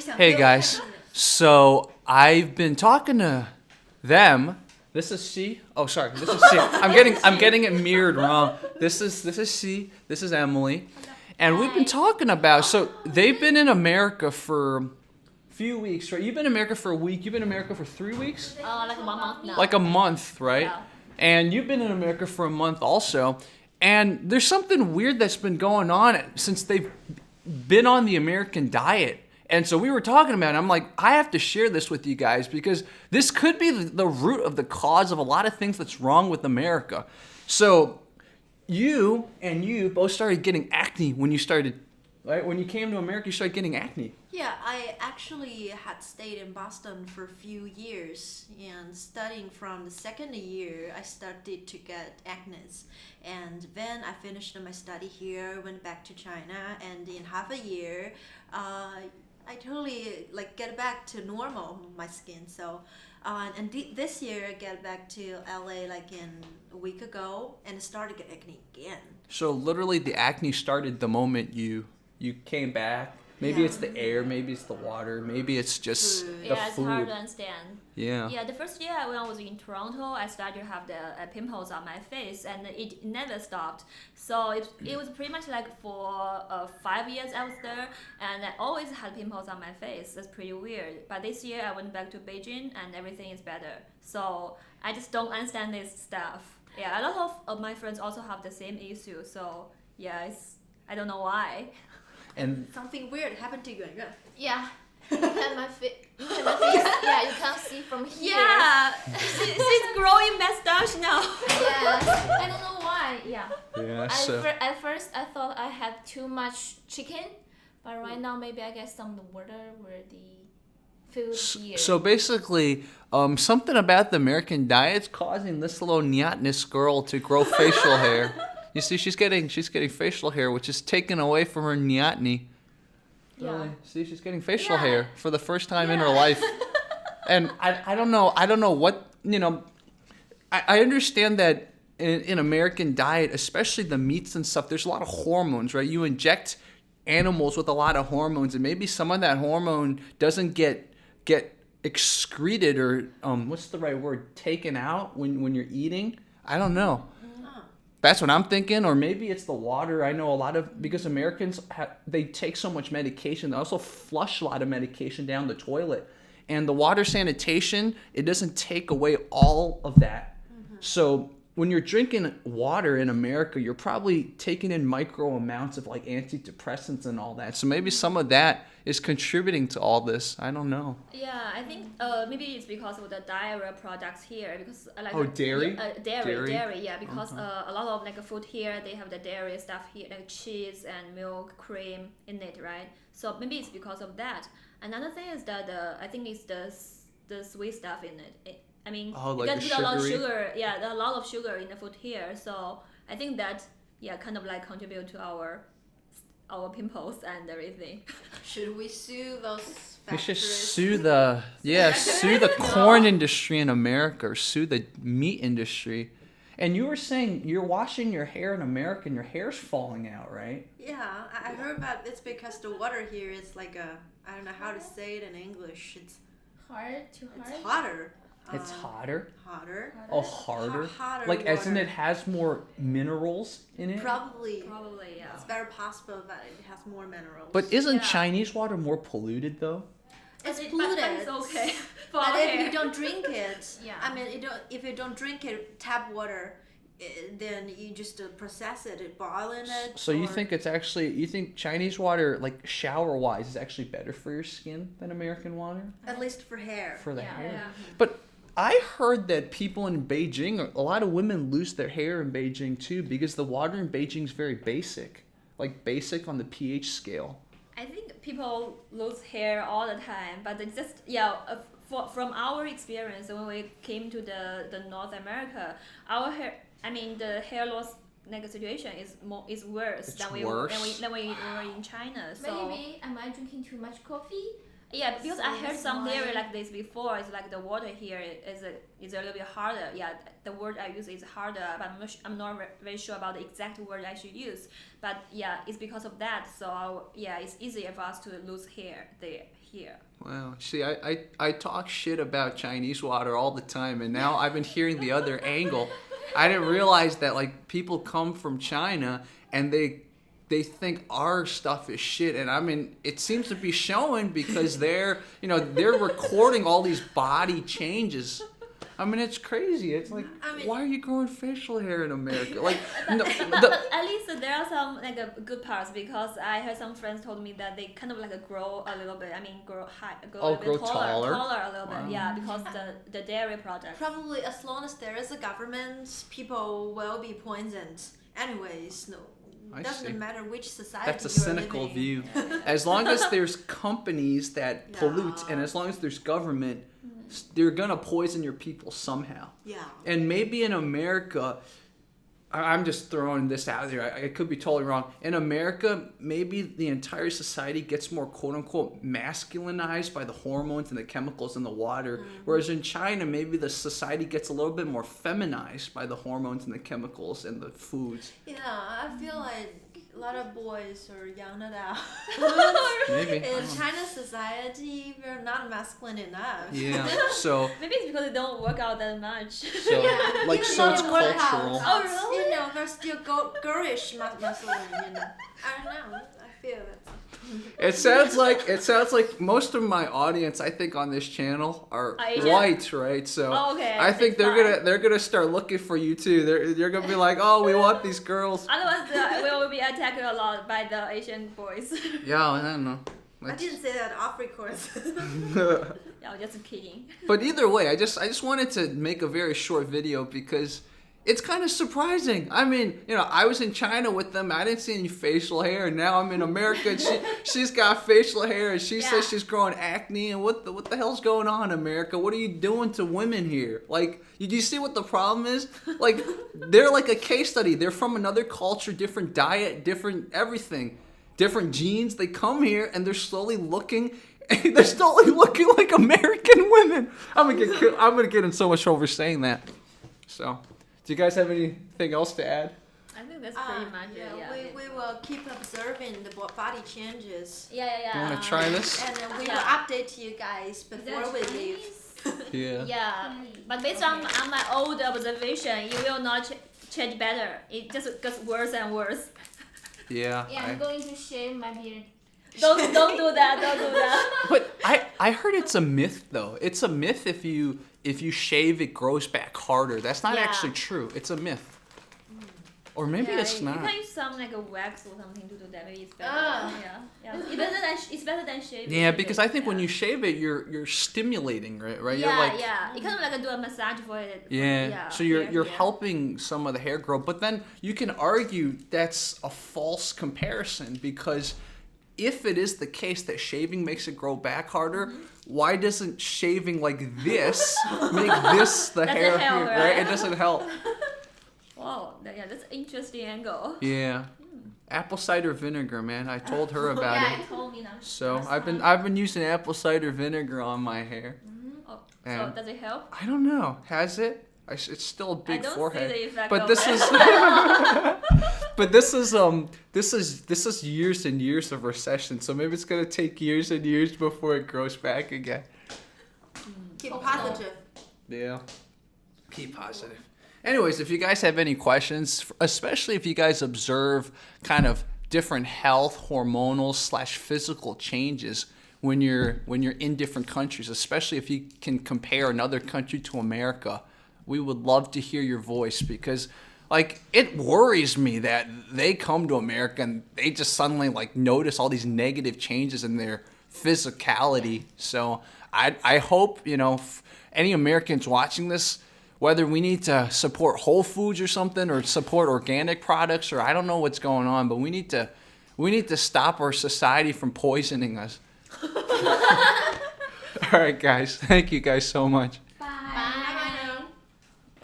Hey guys, so I've been talking to them. This is C. Oh, sorry. This is C. I'm getting it mirrored wrong. This is C. This is Emily, and we've been talking about. So they've been in America for a few weeks, right? You've been in America for a week. You've been in America for 3 weeks. Like 1 month now. Like a month, right? Yeah. And you've been in America for a month also. And there's something weird that's been going on since they've been on the American diet. And so we were talking about it. I'm like, I have to share this with you guys because this could be the root of the cause of a lot of things that's wrong with America. So you both started getting acne when you started, right? When you came to America, you started getting acne. Yeah, I actually had stayed in Boston for a few years, and studying from the second year, I started to get acne. And then I finished my study here, went back to China, and in half a year, I totally get back to normal my skin. So, this year I get back to LA in a week ago, and started getting acne again. So literally, the acne started the moment you came back. Maybe it's the air, maybe it's the water, maybe it's just Food. the Yeah, it's food. hard to understand. Yeah. Yeah, the first year when I was in Toronto, I started to have the pimples on my face, and it never stopped. So it was pretty much for 5 years I was there, and I always had pimples on my face. That's pretty weird. But this year I went back to Beijing, and everything is better. So I just don't understand this stuff. Yeah, a lot of my friends also have the same issue. So yeah, I don't know why. And Something weird happened to you. Yeah. Look at my face. Yeah, you can't see from here. Yeah, she's growing mustache now. Yeah. I don't know why. Yeah. yeah, so At first, I thought I had too much chicken, but right now maybe I get some water where the food here. so basically, something about the American diet's causing this little nyatness girl to grow facial hair. You see, she's getting facial hair, which is taken away from her nyatny. Yeah. Really? See, she's getting facial Yeah. hair for the first time in her life. And I don't know what, I understand that in American diet, especially the meats and stuff, there's a lot of hormones, right? You inject animals with a lot of hormones, and maybe some of that hormone doesn't get excreted or, what's the right word, taken out when you're eating. I don't know. That's what I'm thinking, or maybe it's the water. I know a lot of, because Americans, they take so much medication. They also flush a lot of medication down the toilet. And the water sanitation, it doesn't take away all of that. Mm-hmm. So when you're drinking water in America, you're probably taking in micro amounts of antidepressants and all that. So maybe some of that is contributing to all this. I don't know. Yeah, I think maybe it's because of the dairy products here. Because dairy? Dairy. Yeah, because a lot of food here, they have the dairy stuff here, like cheese and milk, cream in it, right? So maybe it's because of that. Another thing is that I think it's the sweet stuff in it. I mean, you can put a lot of sugar. Yeah, there's a lot of sugar in the food here. So I think that kind of contribute to our pimples and everything. Should we sue those factories? We should sue the corn industry in America, or sue the meat industry. And you were saying you're washing your hair in America and your hair's falling out, right? Yeah, I heard about it's because the water here is I don't know how to say it in English. It's Too hard. It's hotter. It's hotter? Hotter. Oh, harder? Hotter as in water. it has more minerals in it? Probably, yeah. it's very possible that it has more minerals. But isn't Chinese water more polluted, though? It's But polluted. it's okay. For But our if hair. you don't drink it, Yeah. I mean, if you don't drink it, tap water, then you just process it, boil in it. So you think Chinese water, shower-wise, is actually better for your skin than American water? At least for hair. For the Yeah. hair? Yeah. But I heard that people in Beijing, a lot of women lose their hair in Beijing too, because the water in Beijing is very basic. Basic on the pH scale. I think people lose hair all the time, but it's just from our experience when we came to the North America, our hair. I mean, the hair loss situation is worse It's than we worse? were in China. So Maybe am I drinking too much coffee? Yeah, because I heard that's some why- theory like this before. It's like the water here is a little bit harder. Yeah, the word I use is harder, but I'm not very sure about the exact word I should use. But yeah, it's because of that. So yeah, it's easier for us to lose hair here. Wow. See, I talk shit about Chinese water all the time, and now I've been hearing the other angle. I didn't realize that like people come from China and they think our stuff is shit, and I mean it seems to be showing because they're recording all these body changes. I mean it's crazy. It's like why are you growing facial hair in America? Like But at least there are some like good parts because I heard some friends told me that they kind of like grow a little bit. I mean grow high, grow a grow bit taller. taller a little Wow. bit. Yeah, because the dairy product. Probably as long as there is a government, people will be poisoned. Anyways, no. I Doesn't see. matter which society That's a you're cynical living. view. As long as there's companies that pollute, Yeah. and as long as there's government, they're gonna poison your people somehow. Yeah. And maybe in America, I'm just throwing this out there. I could be totally wrong. In America, maybe the entire society gets more quote unquote masculinized by the hormones and the chemicals in the water. Whereas in China, maybe the society gets a little bit more feminized by the hormones and the chemicals and the foods. Yeah, I feel like a lot of boys are young adults. Maybe. In China's society, we're not masculine enough. Yeah. So Maybe it's because they don't work out that much. so like Even so though it's they work out, cultural. Oh, really? You know, they're still girlish masculine. You know, I don't know. I feel that. It sounds like most of my audience, I think, on this channel are Asian? white, right? So Oh, okay. I think It's fine. they're gonna start looking for you too. They're gonna be like, oh, we want these girls. Otherwise, we will be attacked a lot by the Asian boys. Yeah, I don't know. I didn't say that off record. Yeah, I'm just kidding. But either way, I just wanted to make a very short video because it's kind of surprising. I mean, I was in China with them. I didn't see any facial hair, and now I'm in America, and she's got facial hair, and she says she's growing acne. And what the hell's going on, America? What are you doing to women here? Like, do you see what the problem is? Like, they're like a case study. They're from another culture, different diet, different everything, different genes. They come here, and they're slowly looking. They're slowly looking like American women. I'm gonna get in so much trouble for saying that. So. Do you guys have anything else to add? I think that's pretty much it. Yeah. We will keep observing the body changes. Yeah. You want to try this? And we will Yeah. update you guys before we leave. Yeah. Yeah, but based on my old observation, it will not change better. It just gets worse and worse. Yeah. Yeah, I'm going to shave my beard. Don't do that. Don't do that. But I heard it's a myth though. It's a myth if you shave it grows back harder. That's not Yeah. actually true. It's a myth. Or maybe it's You not. can use some like a wax or something to do that. Maybe it's better. Ah. Yeah. It's better than shaving. Yeah, because I think when you shave it, you're stimulating, right? You're like, You kind of like do a massage for it. Yeah. So you're here. helping some of the hair grow, but then you can argue that's a false comparison because if it is the case that shaving makes it grow back harder, why doesn't shaving like this make this the Doesn't hair help, here, right? right? It doesn't help. Wow, that's an interesting angle. Yeah. Apple cider vinegar, man. I told her about Yeah, it. you told me now. So Last I've time. been using apple cider vinegar on my hair. Oh, so And- does it help? I don't know. Has it? It's still a big I don't forehead. see the effect But of this that. this is years and years of recession. So maybe it's gonna take years and years before it grows back again. Keep positive. Yeah. Keep positive. Anyways, if you guys have any questions, especially if you guys observe kind of different health, hormonal / physical changes when you're in different countries, especially if you can compare another country to America, we would love to hear your voice because like it worries me that they come to America and they just suddenly like notice all these negative changes in their physicality. So I hope, any Americans watching this, whether we need to support Whole Foods or something or support organic products or I don't know what's going on, but we need to stop our society from poisoning us. All right, guys. Thank you guys so much.